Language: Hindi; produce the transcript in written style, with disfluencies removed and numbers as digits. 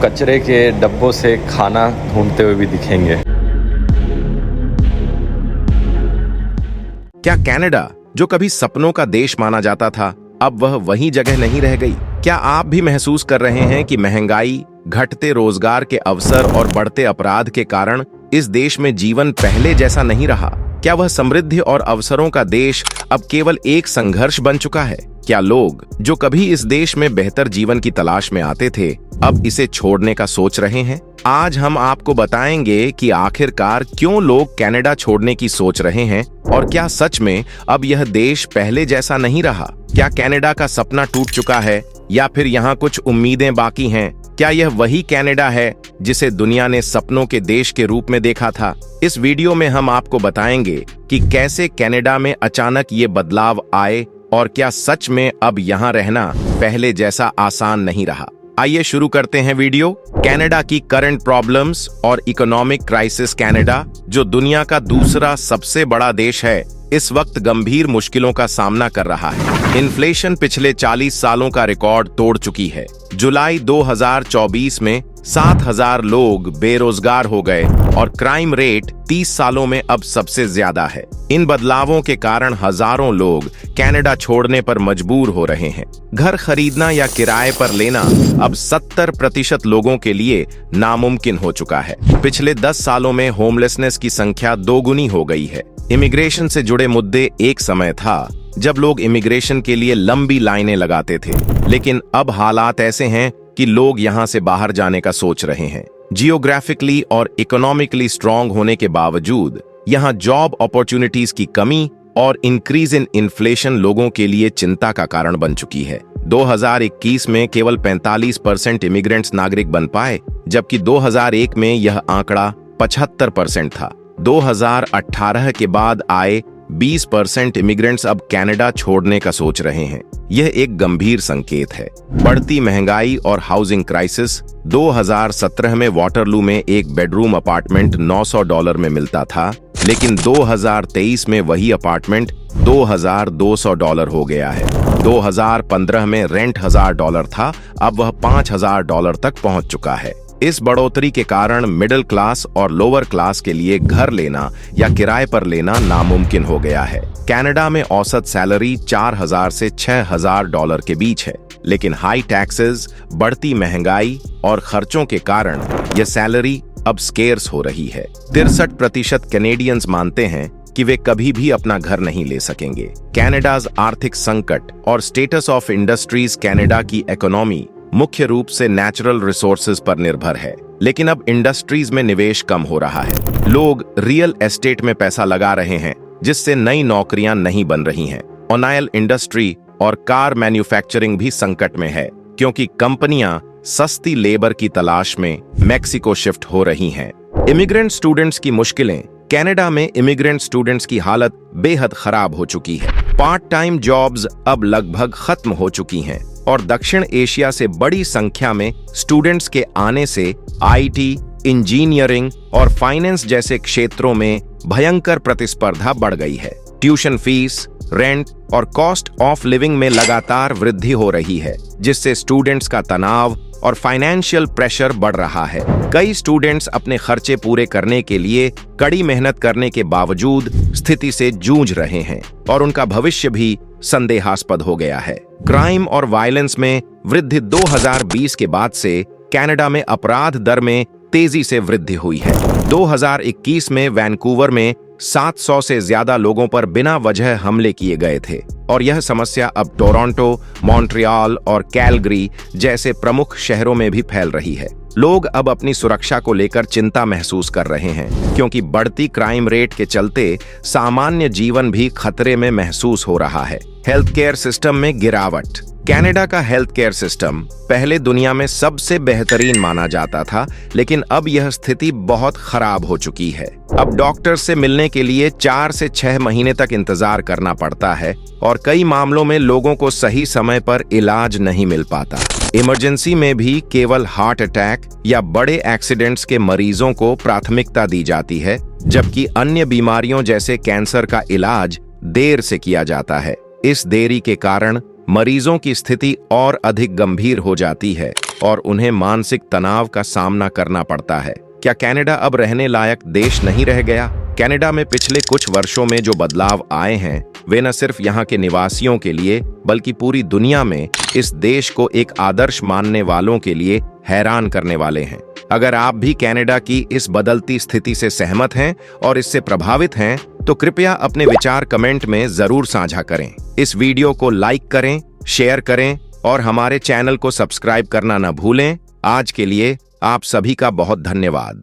कचरे के डब्बों से खाना ढूंढते हुए भी दिखेंगे। क्या कनाडा, जो कभी सपनों का देश माना जाता था, अब वह वही जगह नहीं रह गई? क्या आप भी महसूस कर रहे हैं कि महंगाई, घटते रोजगार के अवसर और बढ़ते अपराध के कारण इस देश में जीवन पहले जैसा नहीं रहा? क्या वह समृद्धि और अवसरों का देश अब केवल एक संघर्ष बन चुका है? क्या लोग, जो कभी इस देश में बेहतर जीवन की तलाश में आते थे, अब इसे छोड़ने का सोच रहे हैं? आज हम आपको बताएंगे कि आखिरकार क्यों लोग कनाडा छोड़ने की सोच रहे हैं और क्या सच में अब यह देश पहले जैसा नहीं रहा। क्या कनाडा का सपना टूट चुका है या फिर यहाँ कुछ उम्मीदें बाकी हैं? क्या यह वही कनाडा है जिसे दुनिया ने सपनों के देश के रूप में देखा था? इस वीडियो में हम आपको बताएंगे कि कैसे कनाडा में अचानक ये बदलाव आए और क्या सच में अब यहाँ रहना पहले जैसा आसान नहीं रहा। आइए शुरू करते हैं वीडियो। कनाडा की करंट प्रॉब्लम्स और इकोनॉमिक क्राइसिस। कनाडा, जो दुनिया का दूसरा सबसे बड़ा देश है, इस वक्त गंभीर मुश्किलों का सामना कर रहा है। इन्फ्लेशन पिछले 40 सालों का रिकॉर्ड तोड़ चुकी है। जुलाई 2024 में 7,000 लोग बेरोजगार हो गए और क्राइम रेट 30 सालों में अब सबसे ज्यादा है। इन बदलावों के कारण हजारों लोग कनाडा छोड़ने पर मजबूर हो रहे हैं। घर खरीदना या किराए पर लेना अब 70% लोगों के लिए नामुमकिन हो चुका है। पिछले 10 सालों में होमलेसनेस की संख्या दोगुनी हो गई है। इमिग्रेशन से जुड़े मुद्दे। एक समय था जब लोग इमिग्रेशन के लिए लंबी लाइनें लगाते थे, लेकिन अब हालात ऐसे हैं कि लोग यहां से बाहर जाने का सोच रहे हैं। जियोग्राफिकली और इकोनॉमिकली स्ट्रांग होने के बावजूद यहां जॉब अपॉर्चुनिटीज की कमी और इंक्रीज इन इन्फ्लेशन लोगों के लिए चिंता का कारण बन चुकी है। 2021 में केवल 45% इमिग्रेंट्स नागरिक बन पाए, जबकि 2001 में यह आंकड़ा 75% था। 2018 के बाद आए 20% इमिग्रेंट्स अब कनाडा छोड़ने का सोच रहे हैं। यह एक गंभीर संकेत है। बढ़ती महंगाई और हाउसिंग क्राइसिस। 2017 में वाटरलू में एक बेडरूम अपार्टमेंट $900 में मिलता था, लेकिन 2023 में वही अपार्टमेंट $2,200 हो गया है। 2015 में रेंट $1,000 था, अब वह $5,000 तक पहुंच चुका है। इस बढ़ोतरी के कारण मिडिल क्लास और लोअर क्लास के लिए घर लेना या किराए पर लेना नामुमकिन हो गया है। कनाडा में औसत सैलरी $4,000 से $6,000 के बीच है, लेकिन हाई टैक्सेस, बढ़ती महंगाई और खर्चों के कारण यह सैलरी अब स्केर्स हो रही है। 63% कैनेडियंस मानते हैं कि वे कभी भी अपना घर नहीं ले सकेंगे। कनाडाज आर्थिक संकट और स्टेटस ऑफ इंडस्ट्रीज। कनाडा की इकोनॉमी मुख्य रूप से नेचुरल रिसोर्सेज पर निर्भर है, लेकिन अब इंडस्ट्रीज में निवेश कम हो रहा है। लोग रियल एस्टेट में पैसा लगा रहे हैं, जिससे नई नौकरियां नहीं बन रही हैं। ऑयल इंडस्ट्री और कार मैन्युफैक्चरिंग भी संकट में है, क्योंकि कंपनियां सस्ती लेबर की तलाश में मेक्सिको शिफ्ट हो रही हैं। इमिग्रेंट स्टूडेंट्स की मुश्किलें। कनाडा में इमिग्रेंट स्टूडेंट्स की हालत बेहद खराब हो चुकी है। पार्ट टाइम जॉब्स अब लगभग खत्म हो चुकी हैं और दक्षिण एशिया से बड़ी संख्या में स्टूडेंट्स के आने से आईटी, इंजीनियरिंग और फाइनेंस जैसे क्षेत्रों में भयंकर प्रतिस्पर्धा बढ़ गई है। ट्यूशन फीस, रेंट और कॉस्ट ऑफ लिविंग में लगातार वृद्धि हो रही है, जिससे स्टूडेंट्स का तनाव और फाइनेंशियल प्रेशर बढ़ रहा है। कई स्टूडेंट्स अपने खर्चे पूरे करने के लिए कड़ी मेहनत करने के बावजूद स्थिति से जूझ रहे हैं और उनका भविष्य भी संदेहास्पद हो गया है। क्राइम और वायलेंस में वृद्धि। 2020 के बाद से कनाडा में अपराध दर में तेजी से वृद्धि हुई है। 2021 में वैंकूवर में 700 से ज्यादा लोगों पर बिना वजह हमले किए गए थे और यह समस्या अब टोरंटो, मॉन्ट्रियल और कैलगरी जैसे प्रमुख शहरों में भी फैल रही है। लोग अब अपनी सुरक्षा को लेकर चिंता महसूस कर रहे हैं, क्योंकि बढ़ती क्राइम रेट के चलते सामान्य जीवन भी खतरे में महसूस हो रहा है। हेल्थ केयर सिस्टम में गिरावट। कनाडा का हेल्थ केयर सिस्टम पहले दुनिया में सबसे बेहतरीन माना जाता था, लेकिन अब यह स्थिति बहुत खराब हो चुकी है। अब डॉक्टर से मिलने के लिए 4 से 6 महीने तक इंतजार करना पड़ता है और कई मामलों में लोगों को सही समय पर इलाज नहीं मिल पाता। इमरजेंसी में भी केवल हार्ट अटैक या बड़े एक्सीडेंट्स के मरीजों को प्राथमिकता दी जाती है, जबकि अन्य बीमारियों जैसे कैंसर का इलाज देर से किया जाता है। इस देरी के कारण मरीजों की स्थिति और अधिक गंभीर हो जाती है। और उन्हें मानसिक तनाव का सामना करना पड़ता है। क्या कनाडा अब रहने लायक देश नहीं रह गया? कनाडा में पिछले कुछ वर्षों में जो बदलाव आए हैं वे न सिर्फ यहाँ के निवासियों के लिए बल्कि पूरी दुनिया में इस देश को एक आदर्श मानने वालों के लिए हैरान करने वाले हैं। अगर आप भी कनाडा की इस बदलती स्थिति से सहमत हैं और इससे प्रभावित हैं तो कृपया अपने विचार कमेंट में जरूर साझा करें। इस वीडियो को लाइक करें, शेयर करें और हमारे चैनल को सब्सक्राइब करना न भूलें। आज के लिए आप सभी का बहुत धन्यवाद।